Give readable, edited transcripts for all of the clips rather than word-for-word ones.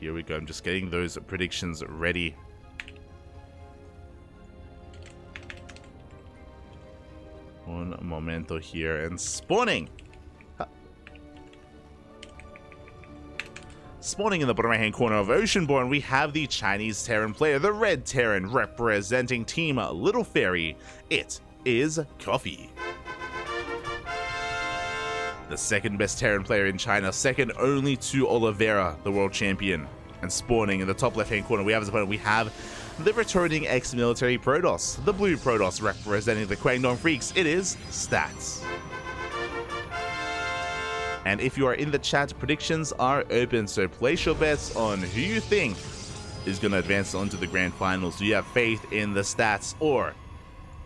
Here we go. I'm just getting those predictions ready. Un momento here. And spawning! Spawning in the bottom right-hand corner of Oceanborn, we have the Chinese Terran player, the Red Terran, representing Team Little Fairy. It is Coffee. The second best Terran player in China, second only to Oliveira, the world champion. And spawning in the top left-hand corner, we have as opponent, we have the returning ex-military Protoss, the blue Protoss representing the Guangdong Freaks. It is Stats. And if you are in the chat, predictions are open, so place your bets on who you think is going to advance onto the grand finals. Do you have faith in the Stats, or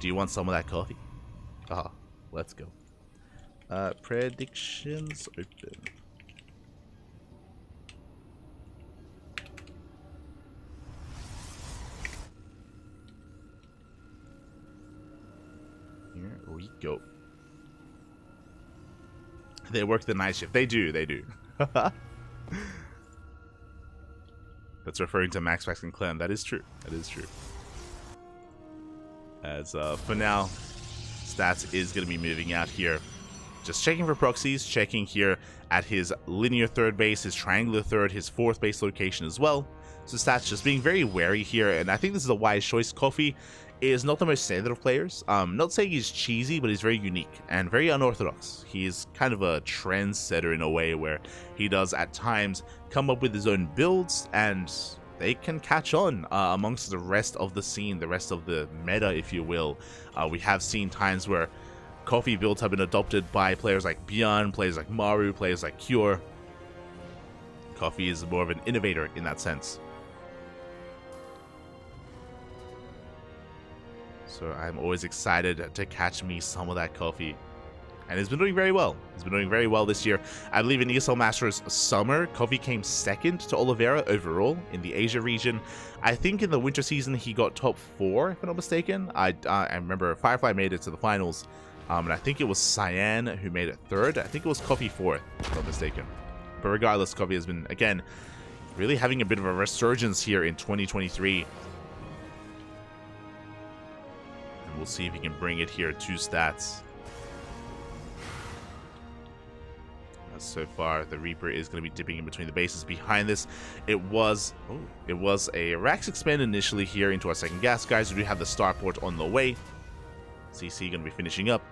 do you want some of that coffee? Let's go. Predictions open. Here we go. They work the night shift. They do. That's referring to Max and Clem. That is true. As for now, Stats is going to be moving out here. Just checking for proxies, checking here at his linear third base, his triangular third, his fourth base location as well. So Stats just being very wary here, and I think this is a wise choice. Coffee is not the most standard of players. Not saying he's cheesy, but he's very unique and very unorthodox. He's kind of a trendsetter in a way where he does at times come up with his own builds, and they can catch on amongst the rest of the scene, the rest of the meta, if you will. We have seen times where Coffee builds have been adopted by players like Beyond, players like Maru, players like Cure. Coffee is more of an innovator in that sense. So I'm always excited to catch me some of that Coffee. And he's been doing very well. He's been doing very well this year. I believe in ESL Masters Summer, Coffee came second to Oliveira overall in the Asia region. I think in the winter season he got top 4, if I'm not mistaken. I remember Firefly made it to the finals. And I think it was Cyan who made it 3rd. I think it was Coffee 4th, if I'm not mistaken. But regardless, Coffee has been, again, really having a bit of a resurgence here in 2023. We'll see if he can bring it here to Stats. So far, the Reaper is going to be dipping in between the bases. Behind this, it was a Rax expand initially here into our second gas, guys. We do have the starport on the way. CC going to be finishing up.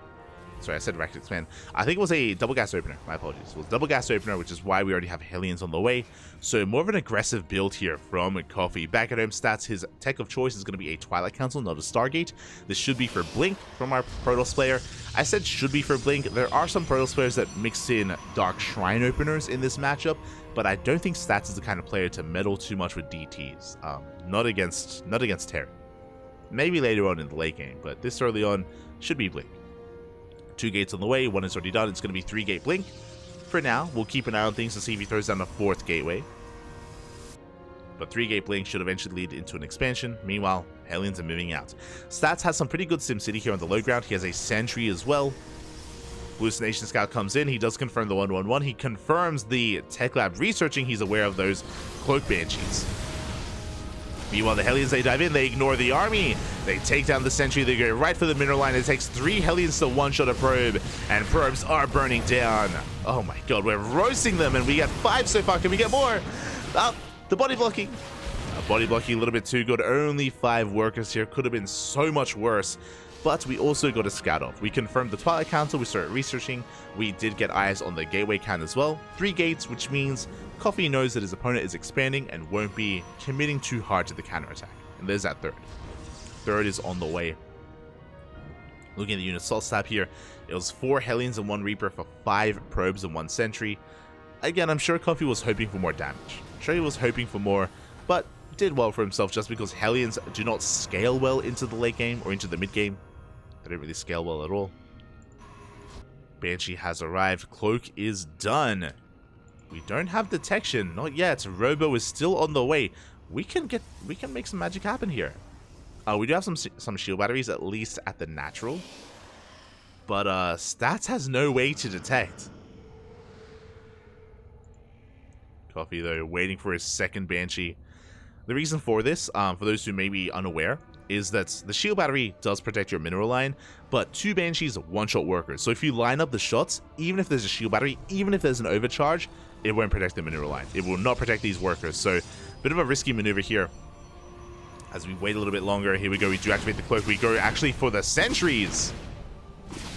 Sorry, I said Rax expand. I think it was a double gas opener. My apologies. It was double gas opener, which is why we already have Hellions on the way. So more of an aggressive build here from Coffee. Back at home Stats, his tech of choice is going to be a Twilight Council, not a Stargate. This should be for Blink from our Protoss player. I said should be for Blink. There are some Protoss players that mix in Dark Shrine openers in this matchup, but I don't think Stats is the kind of player to meddle too much with DTs. Not against Terran. Maybe later on in the late game, but this early on should be Blink. 2 gates on the way, 1 is already done. It's going to be 3-gate Blink. For now, we'll keep an eye on things to see if he throws down a 4th gateway. But 3-gate Blink should eventually lead into an expansion. Meanwhile, Hellions are moving out. Stats has some pretty good SimCity here on the low ground. He has a Sentry as well. Hallucination Scout comes in. He does confirm the 111. He confirms the Tech Lab researching. He's aware of those Cloak Banshees. Meanwhile, the Hellions, they dive in, they ignore the army. They take down the Sentry, they go right for the mineral line. It takes 3 Hellions to one-shot a probe, and probes are burning down. Oh my god, we're roasting them, and we get 5 so far. Can we get more? The body blocking. Body blocking a little bit too good. Only 5 workers here. Could have been so much worse. But we also got a scout off. We confirmed the Twilight Council. We started researching. We did get eyes on the gateway count as well. 3 gates, which means Coffee knows that his opponent is expanding and won't be committing too hard to the counterattack. And there's that 3rd. 3rd is on the way. Looking at the unit Salt Slab here, it was 4 Hellions and 1 Reaper for 5 probes and 1 Sentry. Again, I'm sure Coffee was hoping for more damage. I'm sure he was hoping for more, but did well for himself just because Hellions do not scale well into the late game or into the mid game. They don't really scale well at all. Banshee has arrived. Cloak is done. We don't have detection. Not yet. Robo is still on the way. We can make some magic happen here. We do have some shield batteries, at least at the natural. But Stats has no way to detect. Coffee, though, waiting for his second Banshee. The reason for this, for those who may be unaware, is that the shield battery does protect your mineral line, but 2 Banshees one-shot workers. So if you line up the shots, even if there's a shield battery, even if there's an overcharge, it won't protect the mineral line. It will not protect these workers. So, bit of a risky maneuver here. As we wait a little bit longer, here we go. We do activate the cloak. We go actually for the sentries.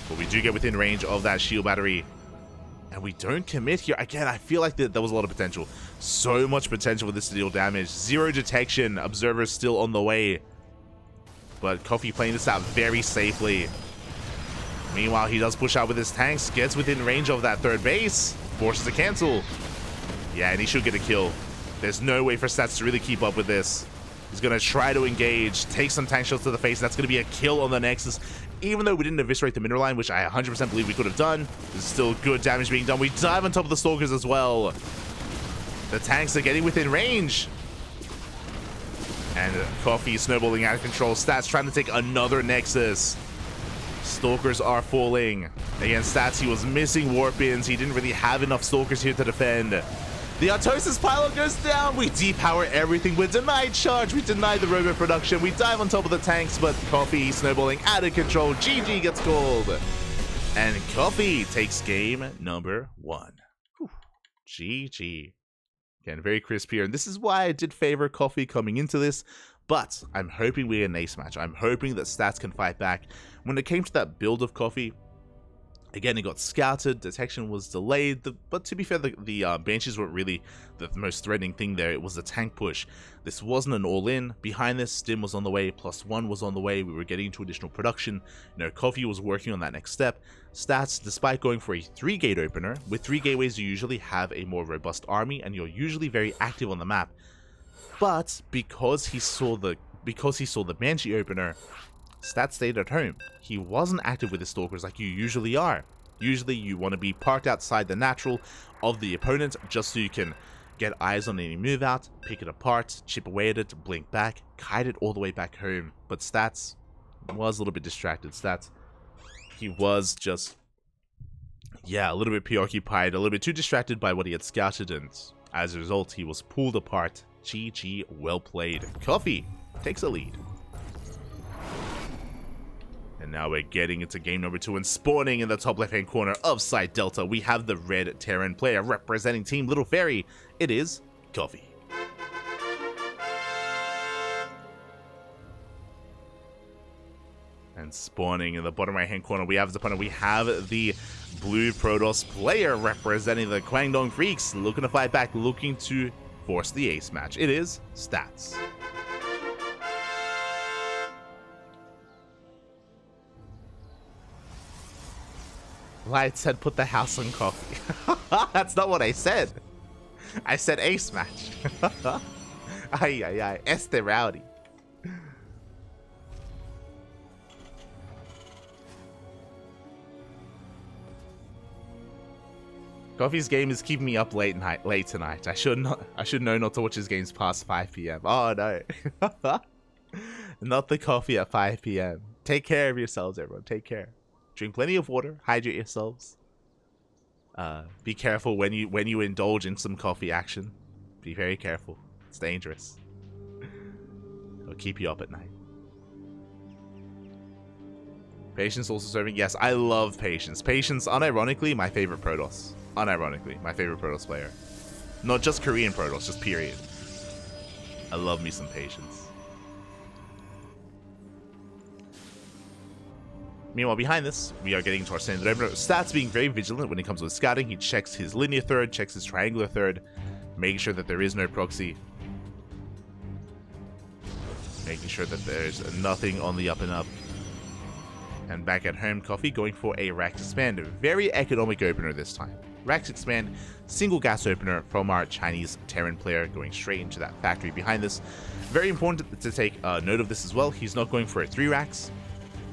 But we do get within range of that shield battery. And we don't commit here. Again, I feel like there was a lot of potential. So much potential for this to deal damage. 0 detection. Observers still on the way. But Coffee playing this out very safely. Meanwhile, he does push out with his tanks. Gets within range of that third base. Forces a cancel. Yeah, and he should get a kill. There's no way for Stats to really keep up with this. He's going to try to engage. Take some tank shots to the face. That's going to be a kill on the Nexus. Even though we didn't eviscerate the mineral line, which I 100% believe we could have done, there's still good damage being done. We dive on top of the Stalkers as well. The tanks are getting within range. And Coffee snowballing out of control. Stats trying to take another Nexus. Stalkers are falling. Against Stats, he was missing warp ins. He didn't really have enough Stalkers here to defend. The Artosis pylon goes down. We depower everything. We're denied charge. We denied the robo production. We dive on top of the tanks, but Coffee snowballing out of control. GG gets called. And Coffee takes game number 1. Whew. GG. Again, very crisp here. And this is why I did favor Coffee coming into this. But I'm hoping we get an ace match. I'm hoping that Stats can fight back. When it came to that build of Coffee, again, it got scouted, detection was delayed, but to be fair, the Banshees weren't really the most threatening thing there. It was the tank push. This wasn't an all-in. Behind this, Stim was on the way, +1 was on the way, we were getting into additional production. You know, Coffee was working on that next step. Stats, despite going for a 3-gate opener, with 3 gateways you usually have a more robust army, and you're usually very active on the map. But because he saw the Banshee opener, Stats stayed at home. He wasn't active with his Stalkers like you usually are. Usually you want to be parked outside the natural of the opponent just so you can get eyes on any move out, pick it apart, chip away at it, blink back, kite it all the way back home. But Stats was a little bit distracted. Stats, he was just, yeah, a little bit preoccupied, a little bit too distracted by what he had scouted, and as a result, he was pulled apart. GG, well played. Coffee takes a lead. And now we're getting into game number 2 and spawning in the top left-hand corner of Site Delta. We have the red Terran player representing Team Little Fairy. It is Coffee. And spawning in the bottom right-hand corner, we have his opponent. We have the blue Protoss player representing the Kwangdong Freaks, looking to fight back, looking to force the ace match. It is Stats. Light said put the house on Coffee. That's not what I said. I said ace match. Ay, ay, ay. Este rowdy. Coffee's game is keeping me up late tonight. I should know not to watch his games past 5 p.m. Oh no. Not the Coffee at 5 p.m. Take care of yourselves, everyone. Take care. Drink plenty of water, hydrate yourselves. Be careful when you indulge in some coffee action. Be very careful. It's dangerous. It'll keep you up at night. Patience also serving. Yes, I love Patience. Patience, unironically, my favorite Protoss. Unironically, my favorite Protoss player. Not just Korean Protoss, just period. I love me some Patience. Meanwhile, behind this, we are getting to our standard opener. Stats being very vigilant when it comes to scouting. He checks his linear third, checks his triangular third, making sure that there is no proxy. Making sure that there's nothing on the up and up. And back at home, Coffee going for a Rax Expand. A very economic opener this time. Rax Expand, single gas opener from our Chinese Terran player, going straight into that factory behind this. Very important to take note of this as well. He's not going for a 3 racks.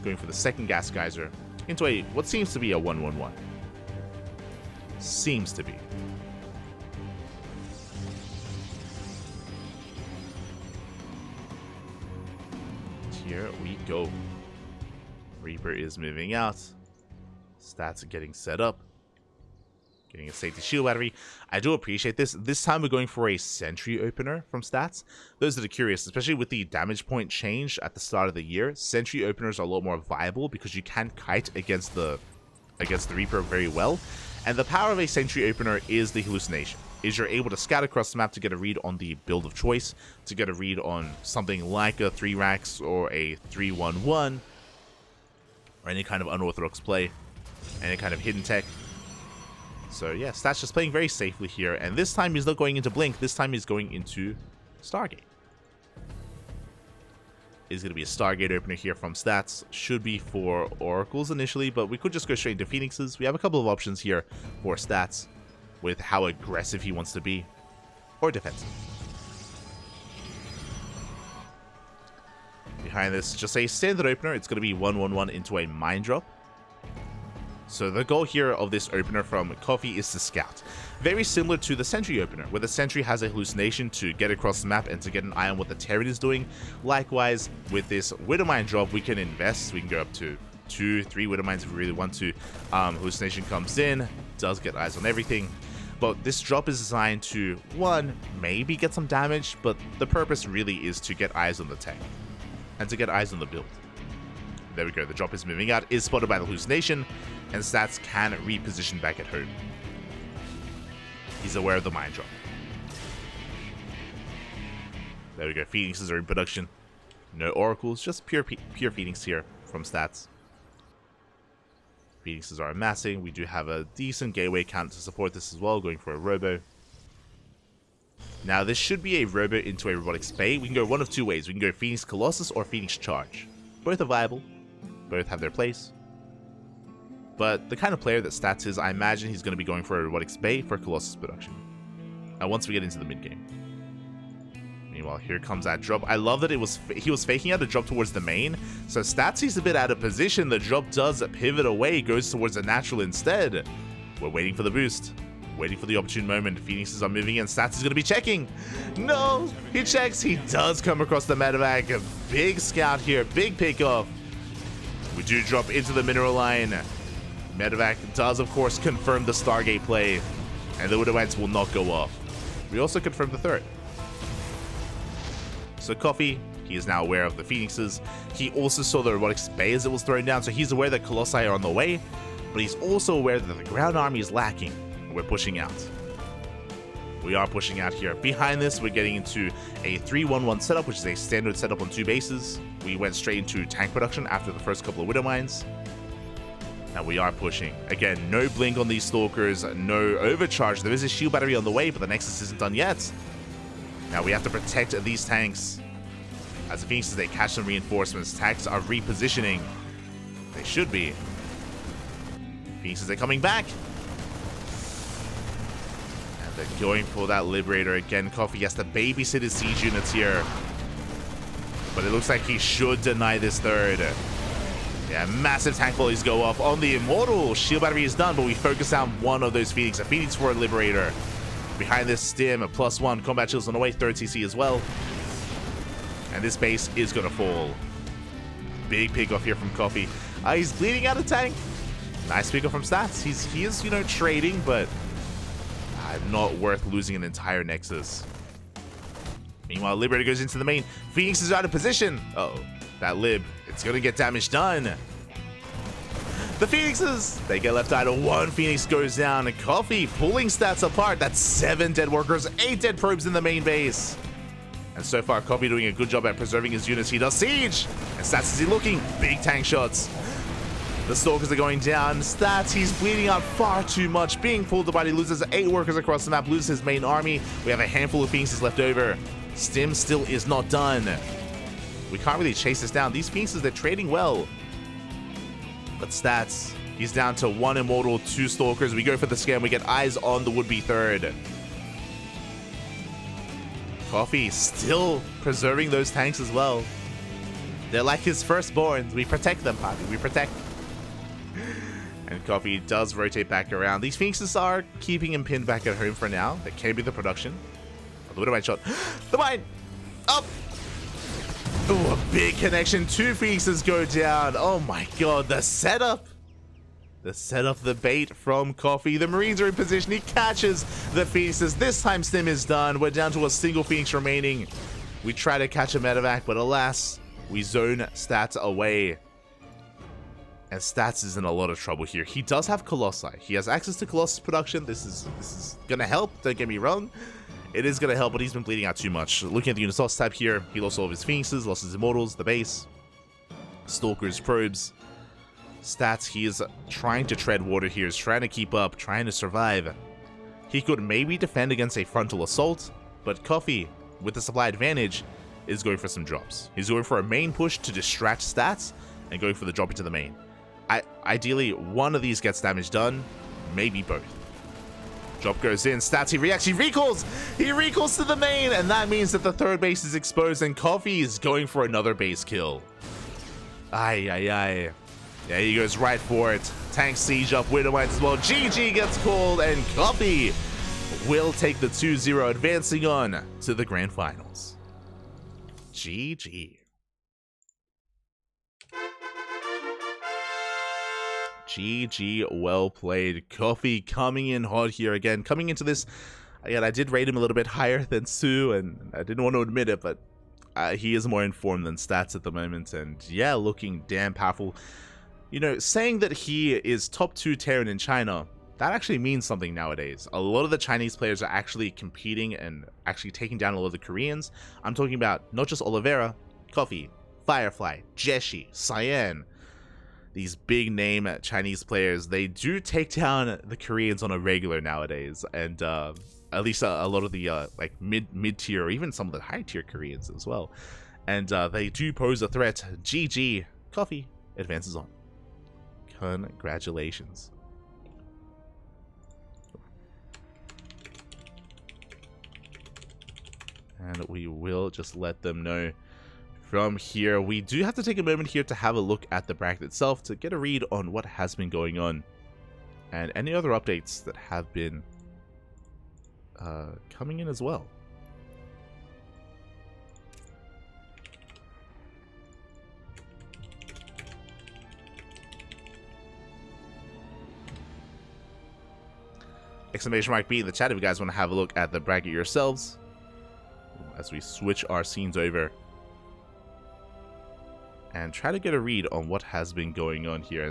Going for the second gas geyser into a what seems to be a 1-1-1. Seems to be. Here we go. Reaper is moving out. Stats are getting set up. Getting a safety shield battery. I do appreciate this. This time we're going for a sentry opener from stats. Those that are curious, especially with the damage point change at the start of the year, sentry openers are a lot more viable because you can kite against the Reaper very well. And the power of a sentry opener is the hallucination. Is you're able to scout across the map to get a read on the build of choice, to get a read on something like a 3 racks or a 3-1-1, or any kind of unorthodox play, any kind of hidden tech. So yeah, Stats just playing very safely here, and this time he's not going into Blink, this time he's going into Stargate. Is going to be a Stargate opener here from Stats. Should be for Oracles initially, but we could just go straight into Phoenixes. We have a couple of options here for Stats with how aggressive he wants to be, or defensive. Behind this, just a standard opener. It's going to be 1-1-1 into a Mind Drop. So the goal here of this opener from Coffee is to scout. Very similar to the Sentry opener, where the Sentry has a hallucination to get across the map and to get an eye on what the Terran is doing. Likewise, with this Widowmine drop, we can invest. We can go up to 2-3 Widowmines if we really want to. Hallucination comes in, does get eyes on everything. But this drop is designed to, one, maybe get some damage, but the purpose really is to get eyes on the tech and to get eyes on the build. There we go, the drop is moving out, is spotted by the hallucination, and Stats can reposition back at home. He's aware of the Mind Drop. There we go, Phoenixes are in production. No Oracles, just pure Phoenix here from Stats. Phoenixes are amassing. We do have a decent gateway count to support this as well, going for a Robo. Now, this should be a Robo into a Robotics Bay. We can go one of two ways. We can go Phoenix Colossus or Phoenix Charge. Both are viable. Both have their place. But the kind of player that Stats is, I imagine he's going to be going for a Robotics Bay for Colossus production. Once we get into the mid-game. Meanwhile, here comes that drop. I love that he was faking out a drop towards the main. So Stats is a bit out of position. The drop does pivot away, goes towards the natural instead. We're waiting for the boost. Waiting for the opportune moment. Phoenixes are moving in. Stats is going to be checking. No! He checks. He does come across the medevac. A big scout here. Big pickoff. We do drop into the mineral line. Medevac does, of course, confirm the Stargate play. And the Widowmites will not go off. We also confirm the third. So Coffee, he is now aware of the Phoenixes. He also saw the Robotics Bay as it was thrown down, so he's aware that Colossi are on the way. But he's also aware that the ground army is lacking. We're pushing out. We are pushing out here. Behind this, we're getting into a 3-1-1 setup, which is a standard setup on 2 bases. We went straight into tank production after the first couple of Widowmines. Now we are pushing. Again, no blink on these Stalkers, no overcharge. There is a shield battery on the way, but the Nexus isn't done yet. Now we have to protect these tanks. As the Phoenixes, they catch some reinforcements. Tanks are repositioning. They should be. Phoenixes are coming back. They're going for that Liberator again. Coffee has to babysit his siege units here. But it looks like he should deny this third. Yeah, massive tank volleys go off on the Immortal. Shield battery is done, but we focus down one of those Phoenix. A Phoenix for a Liberator. Behind this Stim, a +1. Combat Chills on the way. 3rd CC as well. And this base is going to fall. Big pick off here from Coffee. He's bleeding out of tank. Nice pick off from Stats. He is, you know, trading, but not worth losing an entire Nexus. Meanwhile, Liberator goes into the main. Phoenix is out of position. Uh-oh. That Lib, it's going to get damage done. The Phoenixes, they get left idle. 1 Phoenix goes down. And Coffee pulling Stats apart. That's 7 dead workers, 8 dead probes in the main base. And so far, Coffee doing a good job at preserving his units. He does siege. And Stats is he looking. Big tank shots. The Stalkers are going down. Stats, he's bleeding out far too much. Being pulled apart, he loses 8 workers across the map, loses his main army. We have a handful of Phoenixes left over. Stim still is not done. We can't really chase this down. These Phoenixes, they're trading well. But Stats, he's down to 1 Immortal, 2 Stalkers. We go for the scam. We get eyes on the would-be third. Coffee still preserving those tanks as well. They're like his firstborns. We protect them, Poppy. We protect them. And Coffee does rotate back around. These Phoenixes are keeping him pinned back at home for now. That can be the production. Oh, the Widowmine shot. The mine! Up! Oh, a big connection. 2 Phoenixes go down. Oh my god, the setup. The set of the bait from Coffee. The Marines are in position. He catches the Phoenixes. This time Stim is done. We're down to a single Phoenix remaining. We try to catch a medevac, but alas, we zone Stats away. And Stats is in a lot of trouble here. He does have Colossi. He has access to Colossus production. This is gonna help, don't get me wrong. It is gonna help, but he's been bleeding out too much. Looking at the Unisource tab here, he lost all of his Phoenixes, lost his Immortals, the base, Stalkers, Probes. Stats, he is trying to tread water here, is trying to keep up, trying to survive. He could maybe defend against a frontal assault, but Coffee, with the supply advantage, is going for some drops. He's going for a main push to distract Stats and going for the drop into the main. Ideally, one of these gets damage done, maybe both. Drop goes in, Stats, he reacts, he recalls! He recalls to the main, and that means that the third base is exposed, and Coffee is going for another base kill. Aye. Yeah, he goes right for it. Tank siege up Widowmite as well. GG gets called, and Coffee will take the 2-0, advancing on to the grand finals. GG. GG, well played. Coffee coming in hot here again. Coming into this, again, I did rate him a little bit higher than Sue, and I didn't want to admit it, but he is more informed than Stats at the moment, and yeah, looking damn powerful. You know, saying that he is top 2 Terran in China, that actually means something nowadays. A lot of the Chinese players are actually competing and actually taking down a lot of the Koreans. I'm talking about not just Oliveira, Coffee, Firefly, Jeshi, Cyan. These big name Chinese players, they do take down the Koreans on a regular nowadays, and at least a lot of the like mid-tier or even some of the high-tier Koreans as well. And they do pose a threat. GG, Coffee advances on. Congratulations. And we will just let them know from here. We do have to take a moment here to have a look at the bracket itself to get a read on what has been going on and any other updates that have been coming in as well. Exclamation mark B in the chat if you guys want to have a look at the bracket yourselves as we switch our scenes over and try to get a read on what has been going on here. And